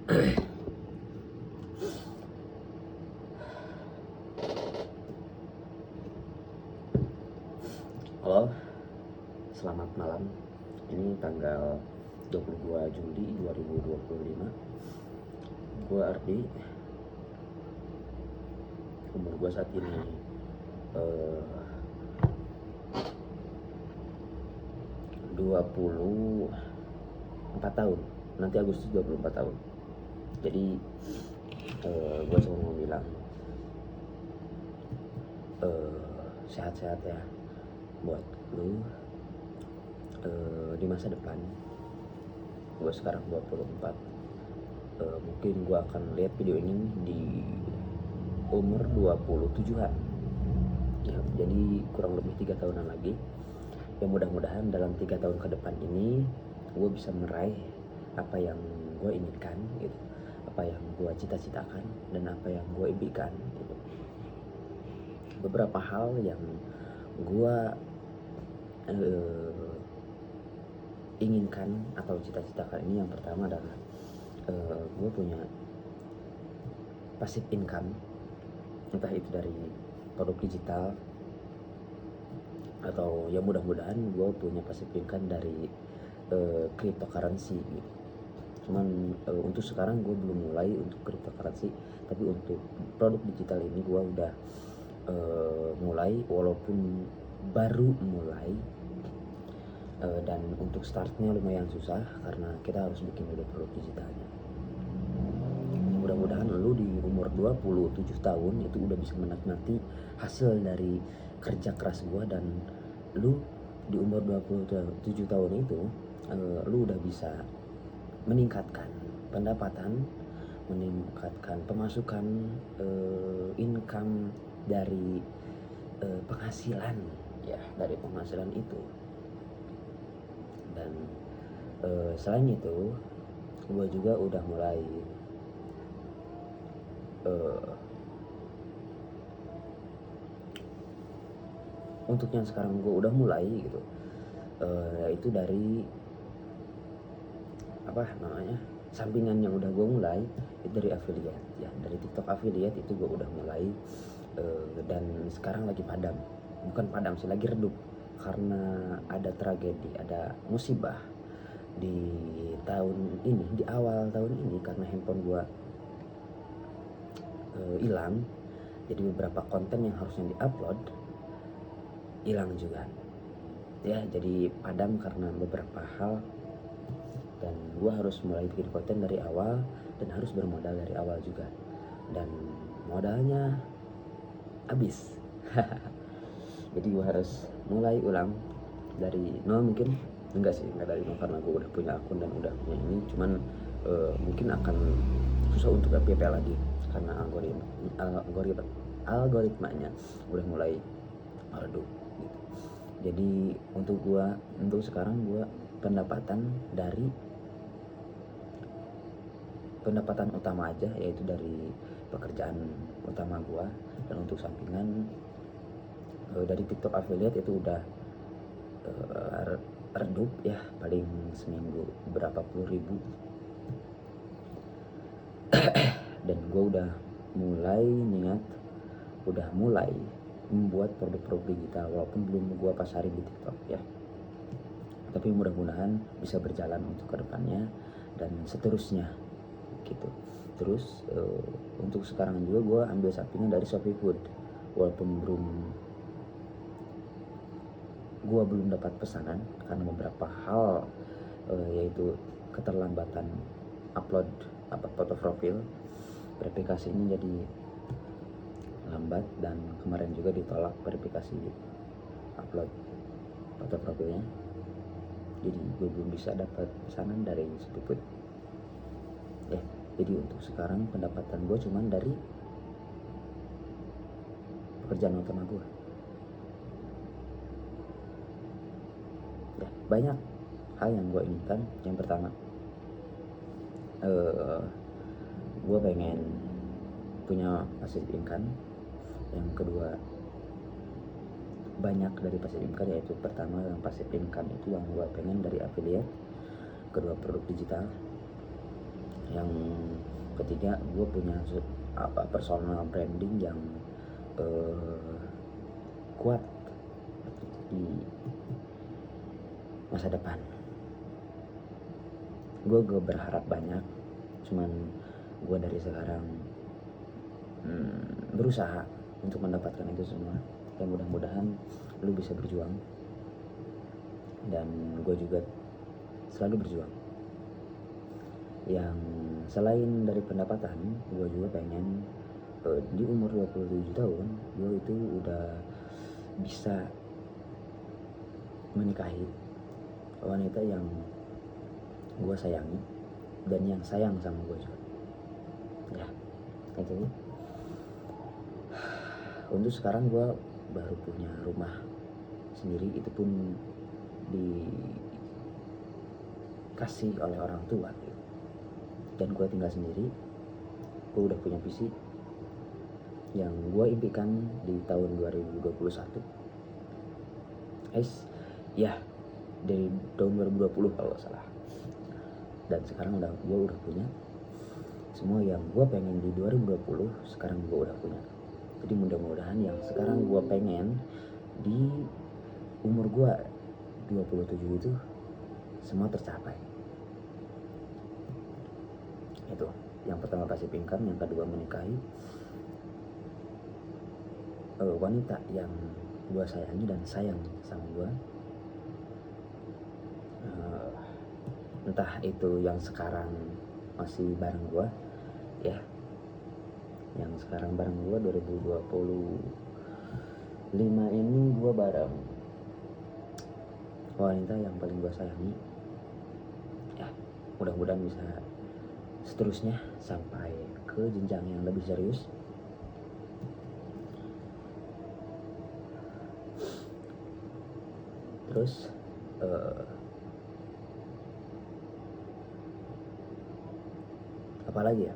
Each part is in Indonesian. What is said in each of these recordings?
Halo, selamat malam. Ini tanggal 22 Juli 2025. Gue Ardi. Umur gue saat ini 24 tahun. Nanti Agustus 24 tahun. Jadi gue cuma mau bilang sehat-sehat ya buat lu di masa depan. Gue sekarang 24. Mungkin gue akan lihat video ini di umur 27-an ya, jadi kurang lebih 3 tahunan lagi. Ya mudah-mudahan dalam 3 tahun ke depan ini gue bisa meraih apa yang gue inginkan gitu, apa yang gue cita-citakan dan apa yang gue impikan gitu. Beberapa hal yang gue inginkan atau cita-citakan ini, yang pertama adalah gue punya passive income, entah itu dari produk digital atau ya mudah-mudahan gue punya passive income dari cryptocurrency gitu. Cuman untuk sekarang gue belum mulai untuk cryptocurrency, tapi untuk produk digital ini gue udah mulai, walaupun baru mulai. Dan untuk startnya lumayan susah karena kita harus bikin dulu produk digitalnya. Mudah-mudahan lu di umur 27 tahun itu udah bisa menikmati hasil dari kerja keras gua, dan lu di umur 27 tahun itu lu udah bisa meningkatkan pendapatan, meningkatkan pemasukan, income dari penghasilan ya, dari penghasilan itu. Dan selain itu gue juga udah mulai untuk yang sekarang gue udah mulai gitu, yaitu dari apa namanya, sampingan yang udah gue mulai itu dari affiliate ya, dari TikTok affiliate itu gue udah mulai. Dan sekarang lagi padam, bukan padam sih, lagi redup karena ada tragedi, ada musibah di tahun ini, di awal tahun ini, karena handphone gua hilang. Jadi beberapa konten yang harusnya diupload hilang juga ya, jadi padam karena beberapa hal, dan gua harus mulai bikin konten dari awal dan harus bermodal dari awal juga, dan modalnya habis. Jadi gue harus mulai ulang dari nol. Mungkin enggak sih, enggak dari nol karena gue udah punya akun dan udah punya ini, cuman mungkin akan susah untuk FYP lagi karena algoritmanya udah mulai redup gitu. Jadi untuk sekarang gue pendapatan utama aja, yaitu dari pekerjaan utama gue, dan untuk sampingan dari TikTok affiliate itu udah redup ya, paling seminggu berapa puluh ribu. Dan gue udah mulai membuat produk-produk digital, walaupun belum gue pasarin di TikTok ya, tapi mudah-mudahan bisa berjalan untuk kedepannya dan seterusnya gitu. Terus untuk sekarang juga gue ambil sampingan dari Shopee Food, walaupun gue belum dapat pesanan karena beberapa hal, yaitu keterlambatan upload foto profil. Verifikasi ini jadi lambat, dan kemarin juga ditolak verifikasi upload foto profilnya. Jadi gue belum bisa dapat pesanan dari Shopee Food ya. Jadi untuk sekarang pendapatan gue cuman dari pekerjaan utama gue ya. Banyak hal yang gue inginkan. Yang pertama, gue pengen punya passive income. Yang kedua, banyak dari passive income, yaitu pertama yang passive income itu yang gue pengen dari affiliate, kedua produk digital, Yang ketiga, gue punya personal branding yang kuat di masa depan. Gue berharap banyak, cuman gue dari sekarang berusaha untuk mendapatkan itu semua. Dan mudah-mudahan lu bisa berjuang, dan gue juga selalu berjuang. Yang selain dari pendapatan, gue juga pengen di umur 27 tahun gue itu udah bisa menikahi wanita yang gue sayangi dan yang sayang sama gue juga. Ya, itu. Untuk sekarang gue baru punya rumah sendiri, itu pun dikasih oleh orang tua gitu. Dan gue tinggal sendiri. Gue udah punya visi yang gue impikan di tahun 2021. Dari tahun 2020 kalau gak salah. Dan sekarang gue udah punya semua yang gue pengen di 2020, sekarang gue udah punya. Jadi mudah-mudahan yang sekarang gue pengen di umur gue 27 itu semua tercapai. Itu yang pertama, passive income. Yang kedua, menikahi wanita yang gue sayangi dan sayang sama gue. Entah itu yang sekarang masih bareng gue, ya, yang sekarang bareng gue 2025 ini gue bareng wanita yang paling gue sayangi. Ya, mudah-mudahan bisa seterusnya sampai ke jenjang yang lebih serius. Terus apa lagi ya,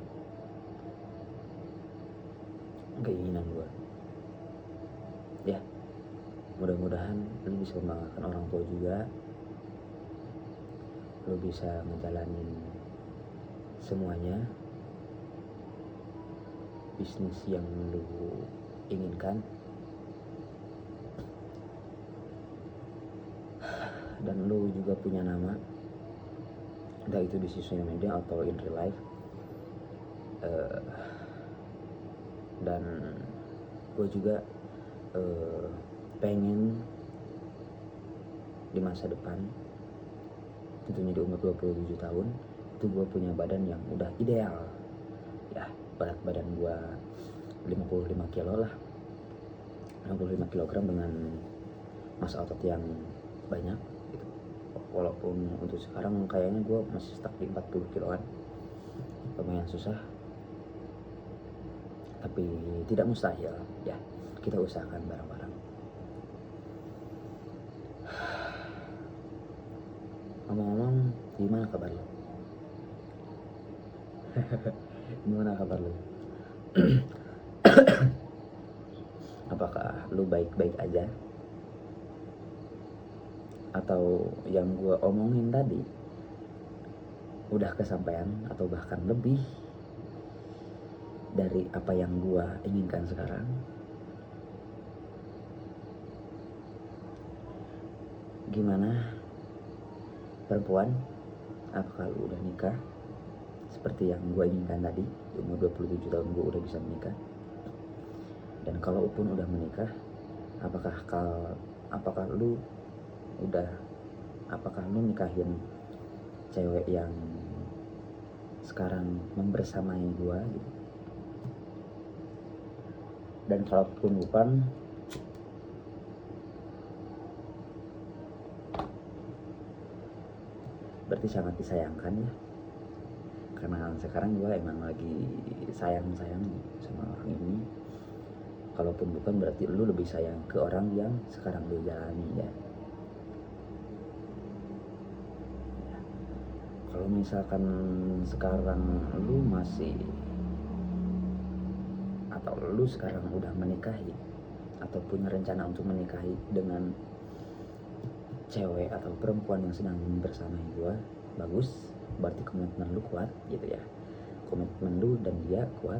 keinginan gue, ya, mudah-mudahan lu bisa membanggakan orang tua juga, lu bisa ngejalanin semuanya bisnis yang lu inginkan, dan lu juga punya nama, entah itu di social media atau in real life. Dan gue juga pengen di masa depan, tentunya di umur 27 tahun itu gue punya badan yang udah ideal, ya, berat badan gue 55 kilo lah, 55 kilogram dengan massa otot yang banyak gitu. Walaupun untuk sekarang kayaknya gue masih stuck di 40 kiloan, lumayan susah, tapi tidak mustahil, ya, kita usahakan bareng-bareng. Ngomong-ngomong, gimana kabar lo? Gimana kabar lo? Apakah lu baik-baik aja? Atau yang gue omongin tadi udah kesampaian atau bahkan lebih dari apa yang gue inginkan sekarang? Gimana perempuan, apakah lu udah nikah seperti yang gue inginkan tadi? Di umur 27 tahun gue udah bisa menikah. Dan kalaupun udah menikah, apakah lu nikahin cewek yang sekarang membersamai gue gitu? Dan kalaupun bukan, berarti sangat disayangkan, ya, karena sekarang gue emang lagi sayang sama orang ini. Kalaupun bukan, berarti lu lebih sayang ke orang yang sekarang lu jalani, ya. Kalau misalkan sekarang lu masih, atau lu sekarang udah menikahi atau punya rencana untuk menikahi dengan cewek atau perempuan yang sedang bersamai gue, bagus, berarti komitmen lu kuat gitu, ya. komitmen lu dan dia kuat,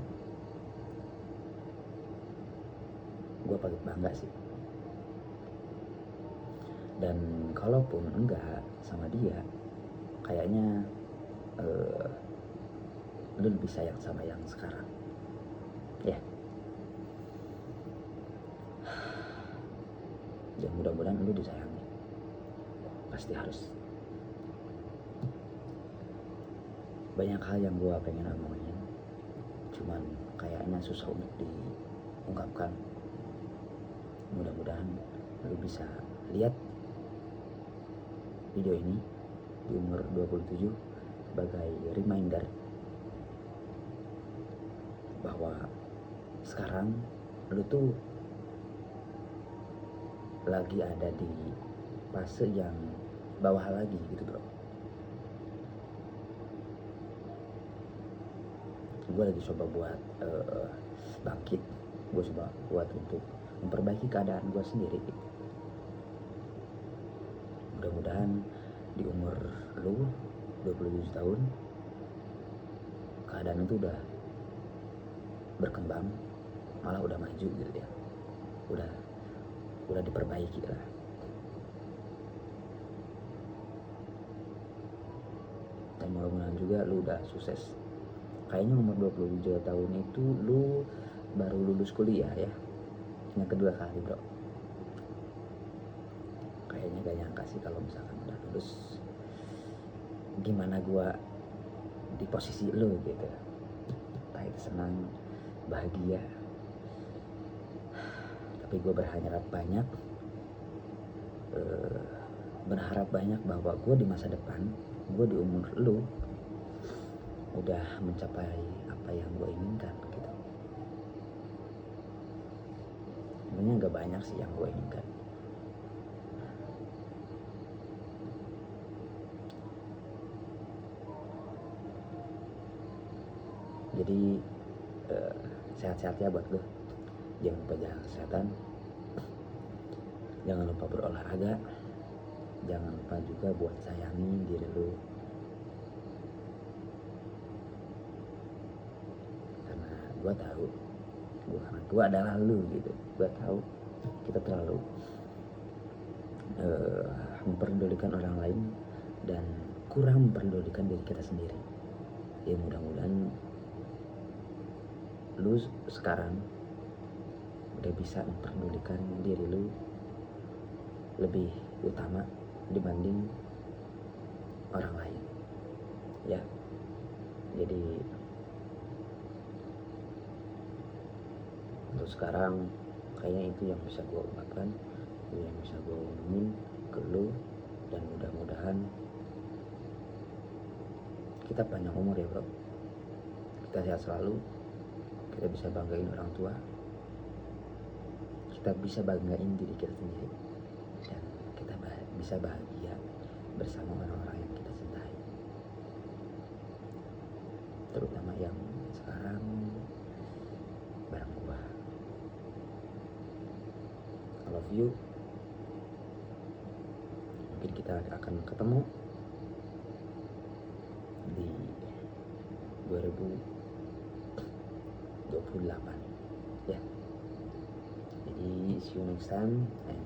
gue paling bangga sih. Dan kalaupun enggak sama dia, kayaknya lu lebih sayang sama yang sekarang ya. Dan mudah-mudahan lu disayangi, pasti harus. Banyak hal yang gue pengen omongin, cuman kayaknya susah untuk diungkapkan. Mudah-mudahan lu bisa lihat video ini di umur 27 sebagai reminder bahwa sekarang lu tuh lagi ada di fase yang bawah lagi gitu bro. Gue lagi coba buat bangkit, gue coba buat untuk memperbaiki keadaan gue sendiri. Mudah-mudahan di umur lu 27 tahun keadaan itu udah berkembang, malah udah maju gitu ya, udah diperbaiki lah. Dan mudah-mudahan juga lu udah sukses. Kayaknya umur 27 tahun itu lu baru lulus kuliah ya, yang kedua kali bro. Kayaknya gak nyangka sih kalau misalkan udah lulus. Gimana gua di posisi lu gitu, entah itu senang, bahagia, tapi gue berharap banyak bahwa gue di masa depan, gue di umur lu udah mencapai apa yang gue inginkan gitu. Sebenarnya gak banyak sih yang gue inginkan. Jadi sehat-sehat ya buat lo. Jangan lupa jaga kesehatan, jangan lupa berolahraga, jangan lupa juga buat sayangi diri lo, karena gue adalah lu gitu. Gue tahu kita terlalu memperdulikan orang lain dan kurang memperdulikan diri kita sendiri. Ya mudah-mudahan lu sekarang udah bisa memperdulikan diri lu lebih utama dibanding orang lain ya. Jadi untuk sekarang kayaknya itu yang bisa gue ungkapkan, itu yang bisa gue omongin ke lu. Dan mudah-mudahan kita panjang umur ya bro, kita sehat selalu, kita bisa banggain orang tua, kita bisa banggain diri kita sendiri, dan kita bisa bahagia bersama orang-orang yang kita cintai, terutama yang sekarang bareng gua. I love you. Mungkin kita akan ketemu di 2028 ya. Jadi see you next time and